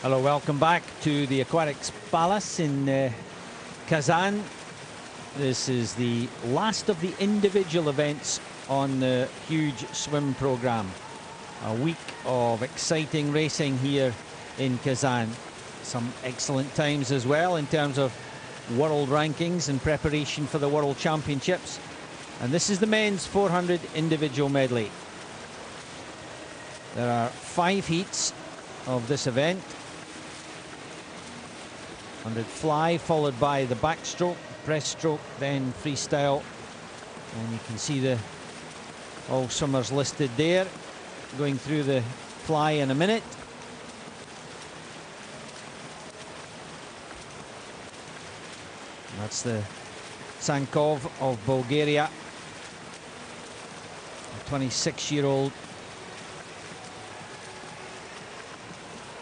Hello, welcome back to the Aquatics Palace in Kazan. This is the last of the individual events on the huge swim program. A week of exciting racing here in Kazan. Some excellent times as well in terms of world rankings and preparation for the World Championships. And this is the men's 400 individual medley. There are 5 heats of this event. 100 fly, followed by the backstroke, breaststroke, then freestyle. And you can see the all swimmers listed there, going through the fly in a minute. That's the TSANKOV of Bulgaria, a 26-year-old.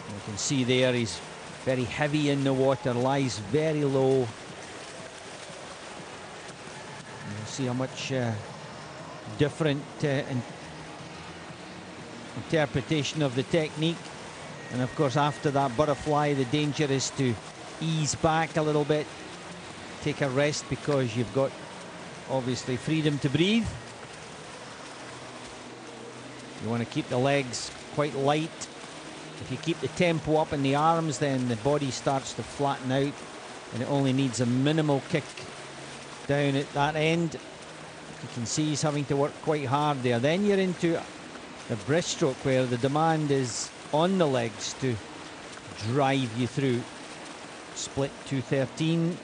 You can see there he's very heavy in the water, lies very low. You'll see how much different interpretation of the technique. And of course, after that butterfly, the danger is to ease back a little bit, take a rest, because you've got obviously freedom to breathe. You want to keep the legs quite light. If you keep the tempo up in the arms, then the body starts to flatten out, and it only needs a minimal kick down at that end. You can see he's having to work quite hard there. Then you're into the breaststroke, where the demand is on the legs to drive you through. Split 213.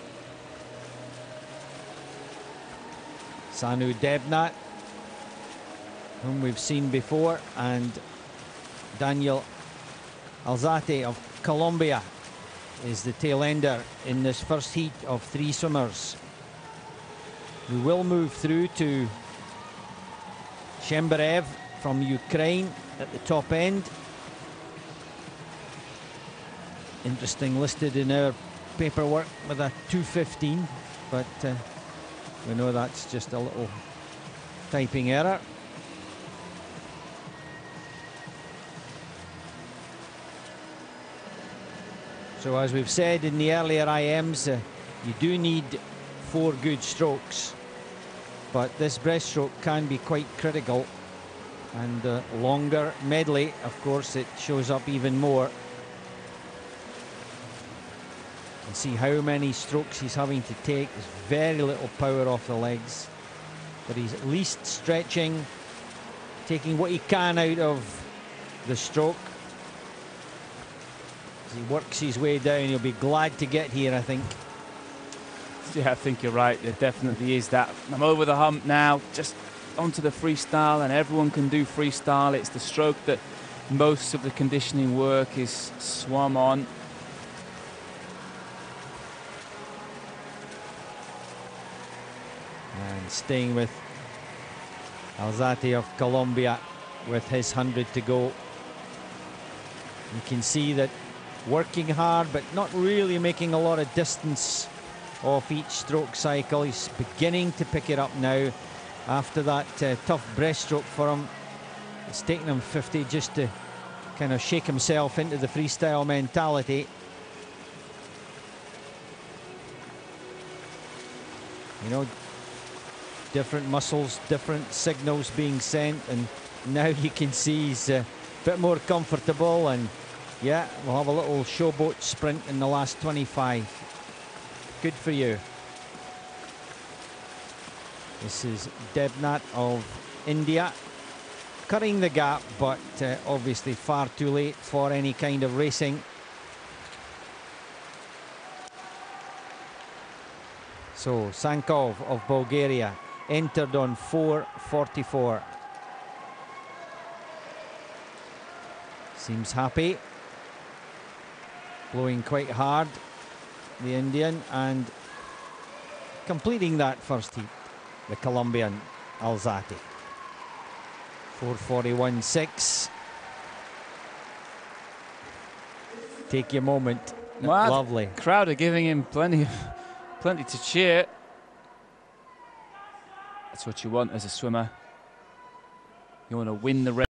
Sanu DEBNATH, whom we've seen before, and Daniel ALZATE of Colombia is the tail ender in this first heat of 3 swimmers. We will move through to Shemberev from Ukraine at the top end. Interesting, listed in our paperwork with a 2:15, but we know that's just a little typing error. So as we've said in the earlier IMs, you do need 4 good strokes, but this breaststroke can be quite critical, and longer medley, of course, it shows up even more. You can see how many strokes he's having to take. There's very little power off the legs, but he's at least stretching, taking what he can out of the stroke. As he works his way down, he'll be glad to get here, I think. Yeah, I think you're right. There definitely is that. I'm over the hump now, just onto the freestyle, and everyone can do freestyle. It's the stroke that most of the conditioning work is swum on. And staying with ALZATE of Colombia with his 100 to go. You can see that working hard, but not really making a lot of distance off each stroke cycle. He's beginning to pick it up now after that tough breaststroke for him. It's taken him 50 just to kind of shake himself into the freestyle mentality. You know, different muscles, different signals being sent, and now you can see he's a bit more comfortable. And yeah, we'll have a little showboat sprint in the last 25. Good for you. This is DEBNATH of India, cutting the gap, but obviously far too late for any kind of racing. So TSANKOV of Bulgaria entered on 4:44. Seems happy. Blowing quite hard, the Indian, and completing that first heat, the Colombian ALZATE. 4:41.6. Take your moment. Wow, lovely. The crowd are giving him plenty to cheer. That's what you want as a swimmer. You want to win the race.